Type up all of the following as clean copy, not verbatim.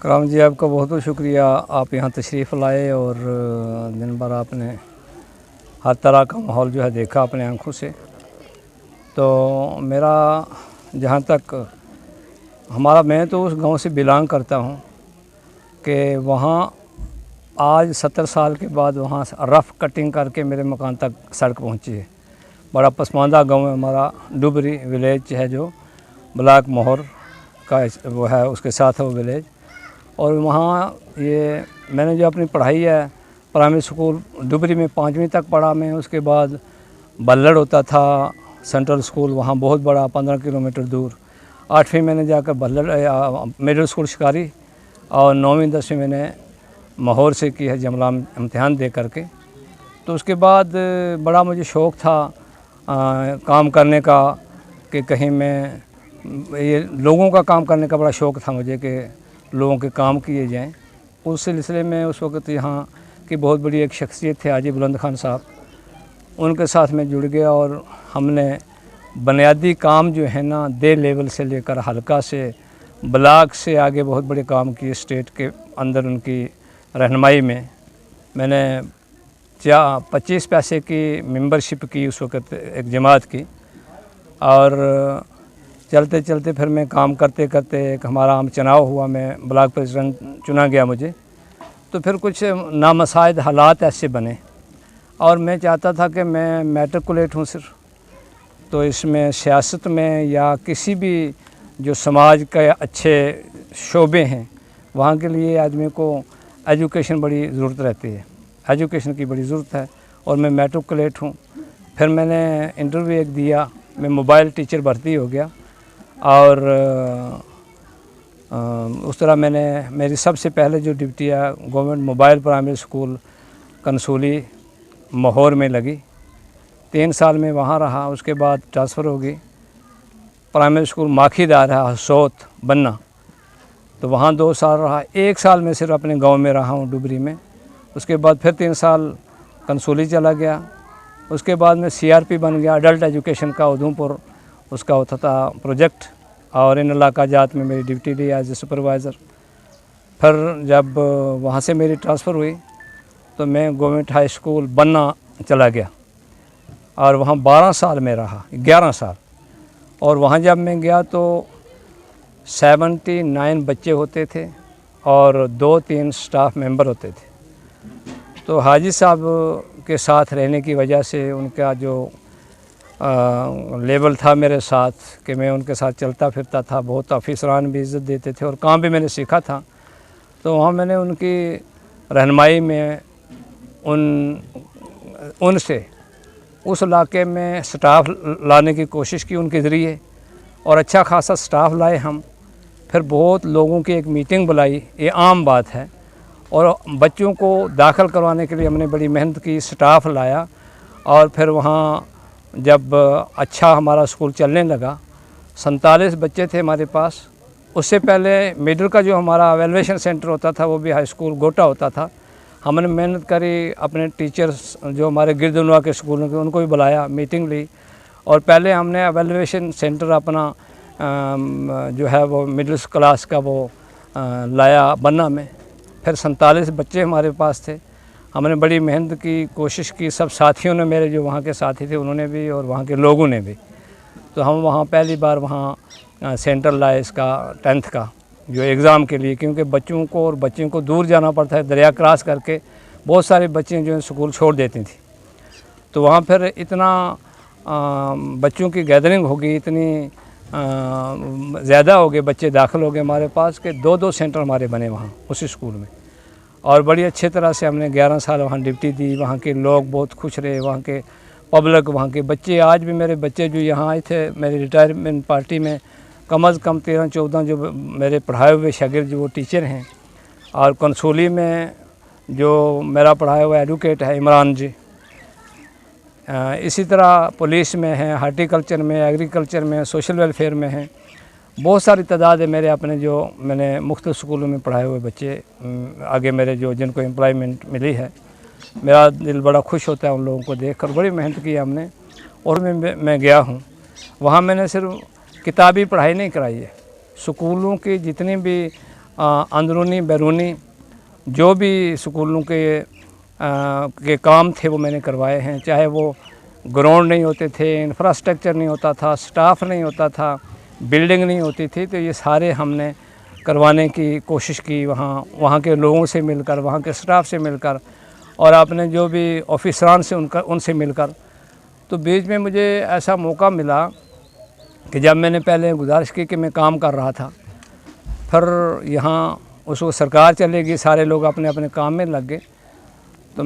कराम जी, आपका बहुत बहुत शुक्रिया। आप यहाँ तशरीफ़ लाए और दिन भर आपने हर तरह का माहौल जो है देखा अपने आँखों से। तो मेरा जहाँ तक मैं तो उस गांव से बिलोंग करता हूँ कि वहाँ आज 70 साल के बाद वहाँ रफ़ कटिंग करके मेरे मकान तक सड़क पहुँची है। बड़ा पसमानदा गांव है हमारा, डुबरी विलेज है जो ब्लॉक मोहर का वो है, उसके साथ है वो विलेज। और वहाँ ये मैंने जो अपनी पढ़ाई है प्राइमरी स्कूल डुबरी में 5वीं तक पढ़ा मैं। उसके बाद बल्लड़ होता था सेंट्रल स्कूल, वहाँ बहुत बड़ा 15 किलोमीटर दूर। 8वीं मैंने जाकर बल्लड़ मिडिल स्कूल शिकारी और 9वीं 10वीं मैंने माहौर से की है जमला इम्तिहान दे करके। तो उसके बाद बड़ा मुझे शौक़ था काम करने का कि कहीं मैं ये लोगों का काम करने का बड़ा शौक़ था मुझे कि लोगों के काम किए जाएं। उस सिलसिले में उस वक़्त यहाँ की बहुत बड़ी एक शख्सियत थे हाजी बुलंद खान साहब, उनके साथ मैं जुड़ गया और हमने बुनियादी काम जो है ना दे लेवल से लेकर हल्का से ब्लॉक से आगे बहुत बड़े काम किए। स्टेट के अंदर उनकी रहनुमाई में मैंने 25 पैसे की मेंबरशिप की उस वक़्त एक जमात की। और चलते चलते फिर मैं काम करते करते एक हमारा आम चुनाव हुआ, मैं ब्लॉक प्रेसिडेंट चुना गया मुझे। तो फिर कुछ नामसाइद हालात ऐसे बने और मैं चाहता था कि मैं मैट्रिकुलेट हूँ सिर्फ, तो इसमें सियासत में या किसी भी जो समाज के अच्छे शोबे हैं वहाँ के लिए आदमी को एजुकेशन बड़ी ज़रूरत रहती है, एजुकेशन की बड़ी ज़रूरत है। और मैं मैट्रिकुलेट हूँ। फिर मैंने इंटरव्यू एक दिया, मैं मोबाइल टीचर भर्ती हो गया और उस तरह मेरी सबसे पहले जो ड्यूटी है गवर्नमेंट मोबाइल प्राइमरी स्कूल कंसूली माहौर में लगी। 3 साल में वहाँ रहा। उसके बाद ट्रांसफ़र हो गई प्राइमरी स्कूल माखीदार है हसोत बन्ना, तो वहाँ 2 साल रहा। 1 साल में सिर्फ अपने गांव में रहा हूँ डुबरी में। उसके बाद फिर 3 साल कंसूली चला गया। उसके बाद मैं CRP बन गया, अडल्ट एजुकेशन का उधमपुर उसका होता था प्रोजेक्ट, और इन इलाका जात में मेरी ड्यूटी दी एज ए सुपरवाइज़र। फिर जब वहाँ से मेरी ट्रांसफ़र हुई तो मैं गवर्नमेंट हाई स्कूल बन्ना चला गया और वहाँ 12 साल में रहा, 11 साल। और वहाँ जब मैं गया तो 79 बच्चे होते थे और 2-3 स्टाफ मेंबर होते थे। तो हाजी साहब के साथ रहने की वजह से उनका जो लेवल था मेरे साथ कि मैं उनके साथ चलता फिरता था, बहुत अफसरान भी इज़्ज़त देते थे और काम भी मैंने सीखा था। तो वहाँ मैंने उनकी रहनुमाई में उनसे उस इलाके में स्टाफ लाने की कोशिश की उनके ज़रिए, और अच्छा खासा स्टाफ लाए हम। फिर बहुत लोगों की एक मीटिंग बुलाई, ये आम बात है, और बच्चों को दाखिल करवाने के लिए हमने बड़ी मेहनत की, स्टाफ लाया। और फिर वहाँ जब अच्छा हमारा स्कूल चलने लगा, 47 बच्चे थे हमारे पास। उससे पहले मिडिल का जो हमारा एवेलुएशन सेंटर होता था वो भी हाई स्कूल गोटा होता था। हमने मेहनत करी, अपने टीचर्स जो हमारे गिरदनवा के स्कूलों के उनको भी बुलाया, मीटिंग ली, और पहले हमने एवेलुएशन सेंटर अपना जो है वो मिडिल क्लास का वो लाया बन्ना में। फिर 47 बच्चे हमारे पास थे। हमने बड़ी मेहनत की, कोशिश की, सब साथियों ने, मेरे जो वहाँ के साथी थे उन्होंने भी और वहाँ के लोगों ने भी। तो हम वहाँ पहली बार वहाँ सेंटर लाए इसका 10th का जो एग्ज़ाम के लिए, क्योंकि बच्चों को दूर जाना पड़ता है, दरिया क्रॉस करके बहुत सारे बच्चे जो हैं स्कूल छोड़ देती थी। तो वहाँ फिर इतना बच्चों की गैदरिंग हो गई, इतनी ज़्यादा हो गए बच्चे दाखिल हो गए हमारे पास कि 2-2 सेंटर हमारे बने वहाँ उसी स्कूल में। और बड़ी अच्छी तरह से हमने 11 साल वहाँ ड्यूटी दी। वहाँ के लोग बहुत खुश रहे, वहाँ के पब्लिक, वहाँ के बच्चे। आज भी मेरे बच्चे जो यहाँ आए थे मेरी रिटायरमेंट पार्टी में, कम अज़ कम 13-14 जो मेरे पढ़ाए हुए शागिर्द जो वो टीचर हैं। और कंसूली में जो मेरा पढ़ाया हुआ एडवोकेट है इमरान जी, इसी तरह पुलिस में है, हार्टिकल्चर में, एग्रीकल्चर में, सोशल वेलफेयर में है। बहुत सारी तादाद है मेरे अपने जो मैंने मुख्तलिफ स्कूलों में पढ़ाए हुए बच्चे आगे मेरे जो जिनको एम्प्लॉयमेंट मिली है। मेरा दिल बड़ा खुश होता है उन लोगों को देखकर। बड़ी मेहनत की हमने। और मैं गया हूँ वहाँ, मैंने सिर्फ किताबी पढ़ाई नहीं कराई है, स्कूलों की जितनी भी अंदरूनी बैरूनी जो भी स्कूलों के काम थे वो मैंने करवाए हैं। चाहे वो ग्राउंड नहीं होते थे, इंफ्रास्ट्रक्चर नहीं होता था, स्टाफ नहीं होता था, बिल्डिंग नहीं होती थी, तो ये सारे हमने करवाने की कोशिश की वहाँ के लोगों से मिलकर, वहाँ के स्टाफ से मिलकर और अपने जो भी ऑफिसरान से उनसे मिलकर। तो बीच में मुझे ऐसा मौका मिला कि जब मैंने पहले गुजारिश की कि मैं काम कर रहा था, फिर यहाँ उसको सरकार चलेगी, सारे लोग अपने अपने काम में लग गए। तो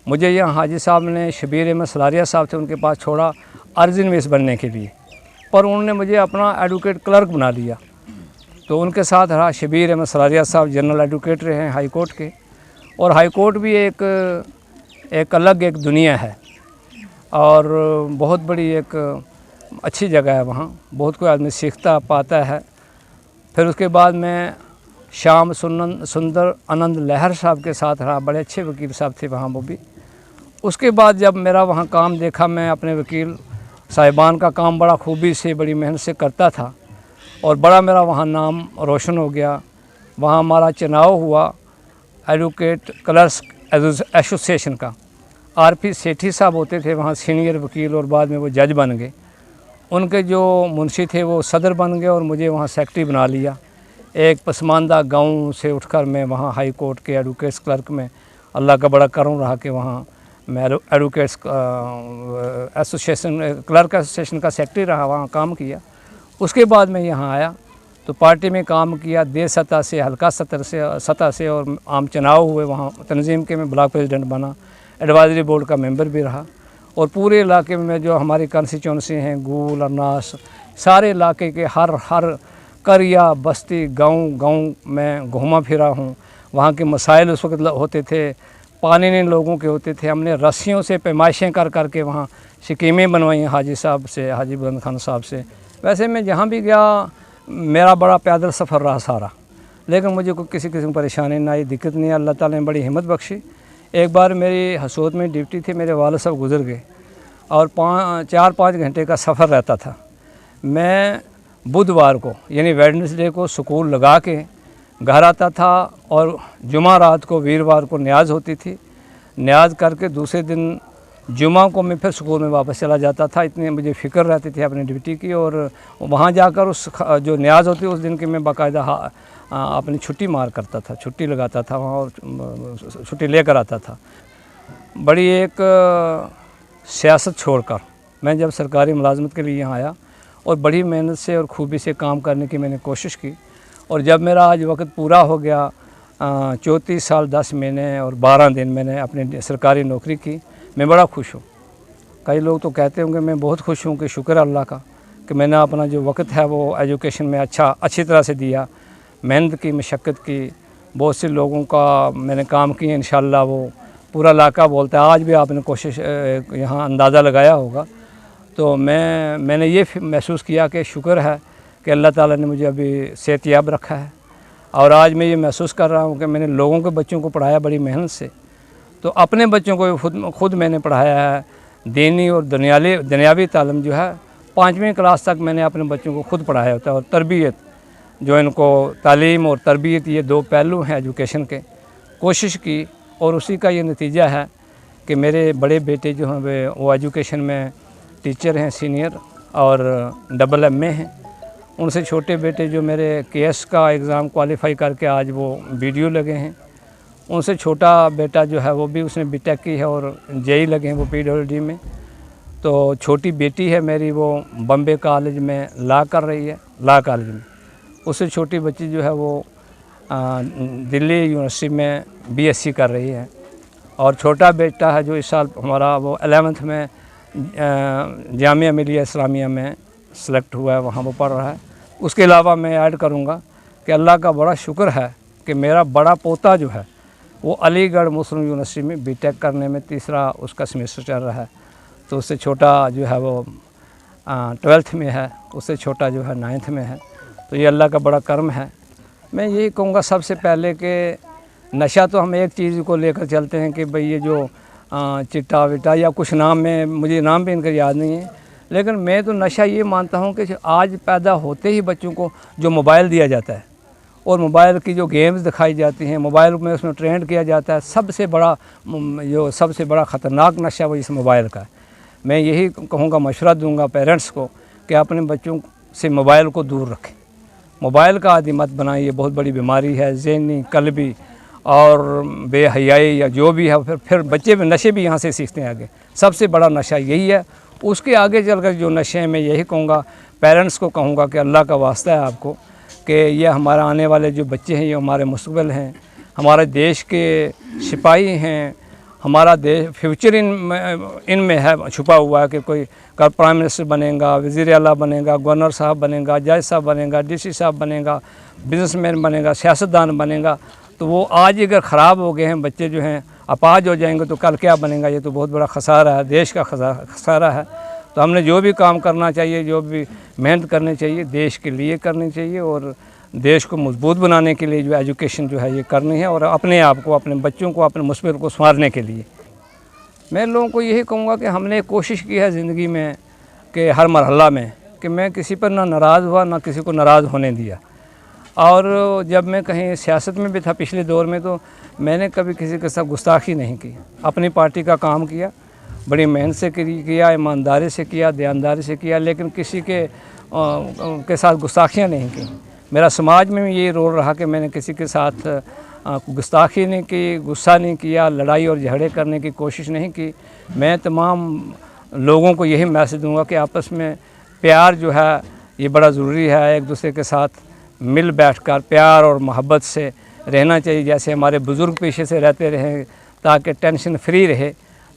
मुझे यहाँ हाजी साहब ने, शबीर अहमद सलारिया साहब थे, उनके पास छोड़ा अर्ज इन्वेस्ट बनने के लिए, पर उन्होंने मुझे अपना एडवोकेट क्लर्क बना लिया। तो उनके साथ रहा शबीर अहमद सलारिया साहब, जनरल एडवोकेट रहे हैं हाई कोर्ट के, और हाई कोर्ट भी एक अलग एक दुनिया है और बहुत बड़ी एक अच्छी जगह है। वहाँ बहुत कोई आदमी सीखता पाता है। फिर उसके बाद मैं श्याम सुंदर आनंद लहर साहब के साथ रहा, बड़े अच्छे वकील साहब थे वहाँ वो भी। उसके बाद जब मेरा वहाँ काम देखा, मैं अपने वकील साहिबान का काम बड़ा खूबी से, बड़ी मेहनत से करता था और बड़ा मेरा वहाँ नाम रोशन हो गया। वहाँ हमारा चुनाव हुआ एडवोकेट क्लर्क्स एसोसिएशन का। आरपी सेठी साहब होते थे वहाँ सीनियर वकील और बाद में वो जज बन गए। उनके जो मुंशी थे वो सदर बन गए और मुझे वहाँ सेक्रेटरी बना लिया। एक पसमानदा गांव से उठकर मैं वहाँ हाई कोर्ट के एडवोकेट्स क्लर्क में, अल्लाह का बड़ा करम रहा कि वहाँ मैं एडवोकेट्स एसोसिएशन क्लर्क एसोसिएशन का सेक्रेटरी रहा, वहाँ काम किया। उसके बाद मैं यहाँ आया तो पार्टी में काम किया, देश सतह से, हल्का सतह से और आम चुनाव हुए। वहाँ तंजीम के मैं ब्लॉक प्रेसिडेंट बना, एडवाइजरी बोर्ड का मेंबर भी रहा और पूरे इलाके में जो हमारी कॉन्स्टिट्यूंसी हैं, गूल अरनास, सारे इलाके के हर करिया बस्ती गांव में घूमा फिरा हूँ। वहाँ के मसाइल उस वक्त होते थे, पानी नहीं लोगों के होते थे। हमने रस्सियों से पैमाइशें कर के वहाँ स्कीमें बनवाई हाजी साहब से, हाजी बुलंद खान साहब से। वैसे मैं जहाँ भी गया मेरा बड़ा पैदल सफ़र रहा सारा, लेकिन मुझे कोई किसी किस्म की परेशानी ना आई, दिक्कत नहीं। अल्लाह ताला ने बड़ी हिम्मत बख्शी। एक बार मेरी हसोद में ड्यूटी थी, मेरे वालिद साहब गुज़र गए और 4-5 घंटे का सफ़र रहता था। मैं बुधवार को यानी वेडनेसडे को स्कूल लगा के घर आता था और जुमा रात को, वीरवार को न्याज होती थी। न्याज करके दूसरे दिन जुमा को मैं फिर स्कूल में वापस चला जाता था। इतनी मुझे फ़िक्र रहती थी अपनी ड्यूटी की। और वहाँ जाकर उस जो न्याज होती उस दिन की मैं बाकायदा अपनी छुट्टी मार करता था, छुट्टी लगाता था वहाँ और छुट्टी लेकर आता था। बड़ी एक सियासत छोड़कर मैं जब सरकारी मुलाजमत के लिए यहाँ आया और बड़ी मेहनत से और खूबी से काम करने की मैंने कोशिश की। और जब मेरा आज वक्त पूरा हो गया, 34 साल 10 महीने और 12 दिन मैंने अपनी सरकारी नौकरी की, मैं बड़ा खुश हूँ। कई लोग तो कहते होंगे, मैं बहुत खुश हूँ कि शुक्र अल्लाह का कि मैंने अपना जो वक्त है वो एजुकेशन में अच्छी तरह से दिया, मेहनत की, मशक्क़त की। बहुत से लोगों का मैंने काम किया, इंशाअल्लाह वो पूरा इलाका बोलता है। आज भी आपने कोशिश यहाँ अंदाज़ा लगाया होगा। तो मैंने ये महसूस किया कि शुक्र है कि अल्लाह ताला ने मुझे अभी सेहतयाब रखा है। और आज मैं ये महसूस कर रहा हूँ कि मैंने लोगों के बच्चों को पढ़ाया बड़ी मेहनत से, तो अपने बच्चों को खुद मैंने पढ़ाया है। दीनी और दुनियावी तालीम जो है 5वीं क्लास तक मैंने अपने बच्चों को खुद पढ़ाया होता है। और तरबियत जो इनको, तालीम और तरबियत, ये 2 पहलू हैं एजुकेशन के, कोशिश की और उसी का ये नतीजा है कि मेरे बड़े बेटे जो हैं वो एजुकेशन में टीचर हैं सीनियर और AA हैं। उनसे छोटे बेटे जो मेरे KS का एग्ज़ाम क्वालिफ़ाई करके आज वो BDO लगे हैं। उनसे छोटा बेटा जो है वो भी उसने BTech की है और JEE लगे हैं वो PWD में। तो छोटी बेटी है मेरी, वो बॉम्बे कॉलेज में लॉ कर रही है, लॉ कॉलेज में। उससे छोटी बच्ची जो है वो दिल्ली यूनिवर्सिटी में BSc कर रही है। और छोटा बेटा है जो इस साल हमारा वो 11th में जामिया मिलिया इस्लामिया में सेलेक्ट हुआ है, वहाँ वो पढ़ रहा है। उसके अलावा मैं ऐड करूँगा कि अल्लाह का बड़ा शुक्र है कि मेरा बड़ा पोता जो है वो अलीगढ़ मुस्लिम यूनिवर्सिटी में BTech करने में 3रा उसका सेमेस्टर चल रहा है। तो उससे छोटा जो है वो 12th में है, उससे छोटा जो है 9th में है। तो ये अल्लाह का बड़ा करम है। मैं यही कहूँगा सबसे पहले कि नशा तो हम एक चीज़ को लेकर चलते हैं कि भाई ये जो चिट्टा विटा या कुछ नाम में, मुझे नाम भी इनका याद नहीं है, लेकिन मैं तो नशा ये मानता हूँ कि आज पैदा होते ही बच्चों को जो मोबाइल दिया जाता है और मोबाइल की जो गेम्स दिखाई जाती हैं, मोबाइल में उसमें ट्रेंड किया जाता है, सबसे बड़ा ख़तरनाक नशा वो इस मोबाइल का है। मैं यही कहूँगा, मशवरा दूँगा पेरेंट्स को कि अपने बच्चों से मोबाइल को दूर रखें, मोबाइल का आदी मत बनाइए। बहुत बड़ी बीमारी है, ज़हनी, कल्बी और बेहयाई या जो भी है। फिर बच्चे भी नशे भी यहाँ से सीखते हैं आगे। सबसे बड़ा नशा यही है। उसके आगे चलकर जो नशे हैं, मैं यही कहूँगा, पेरेंट्स को कहूँगा कि अल्लाह का वास्ता है आपको कि ये हमारा आने वाले जो बच्चे हैं, ये हमारे मुस्तक़बिल हैं, हमारे देश के सिपाही हैं, हमारा देश फ्यूचर इनमें है, छुपा हुआ है कि कोई कल प्राइम मिनिस्टर बनेगा, वज़ीर आला बनेगा, गवर्नर साहब बनेगा, जज साहब बनेगा, डीसी साहब बनेगा, बिजनेसमैन बनेगा, सियासतदान बनेगा। तो वो आज अगर ख़राब हो गए हैं, बच्चे जो हैं अपाज हो जाएंगे, तो कल क्या बनेगा? ये तो बहुत बड़ा खसारा है, देश का खसारा है। तो हमने जो भी काम करना चाहिए, जो भी मेहनत करनी चाहिए, देश के लिए करनी चाहिए और देश को मजबूत बनाने के लिए जो एजुकेशन जो है ये करनी है, और अपने आप को, अपने बच्चों को, अपने मुस्तक़बिल को संवारने के लिए मैं लोगों को यही कहूँगा कि हमने कोशिश की है ज़िंदगी में कि हर मरहला में कि मैं किसी पर ना नाराज़ हुआ, ना किसी को नाराज़ होने दिया। और जब मैं कहीं सियासत में भी था पिछले दौर में, तो मैंने कभी किसी के साथ गुस्ताखी नहीं की। अपनी पार्टी का काम किया, बड़ी मेहनत से किया, ईमानदारी से किया, दयानदारी से किया, लेकिन किसी के साथ गुस्ताखियाँ नहीं की। मेरा समाज में भी ये रोल रहा कि मैंने किसी के साथ गुस्ताखी नहीं की, गुस्सा नहीं किया, लड़ाई और झगड़े करने की कोशिश नहीं की। मैं तमाम लोगों को यही मैसेज दूंगा कि आपस में प्यार जो है ये बड़ा ज़रूरी है। एक दूसरे के साथ मिल बैठकर प्यार और मोहब्बत से रहना चाहिए, जैसे हमारे बुज़ुर्ग पीछे से रहते रहें, ताकि टेंशन फ्री रहे।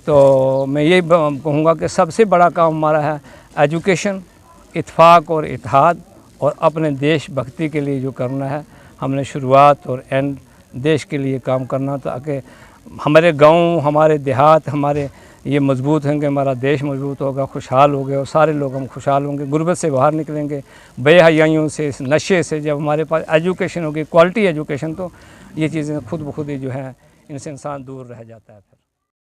तो मैं यही कहूँगा कि सबसे बड़ा काम हमारा है एजुकेशन, इत्फाक और इत्तेहाद, और अपने देशभक्ति के लिए जो करना है हमने शुरुआत और एंड देश के लिए काम करना, ताकि हमारे गांव, हमारे देहात, हमारे ये मजबूत होंगे, हमारा देश मजबूत होगा, खुशहाल हो गए और सारे लोग हम खुशहाल होंगे, गुर्बत से बाहर निकलेंगे, बेहयाइयों से, इस नशे से। जब हमारे पास एजुकेशन होगी, क्वालिटी एजुकेशन, तो ये चीज़ें खुद ब खुद ही जो है इनसे इंसान दूर रह जाता है।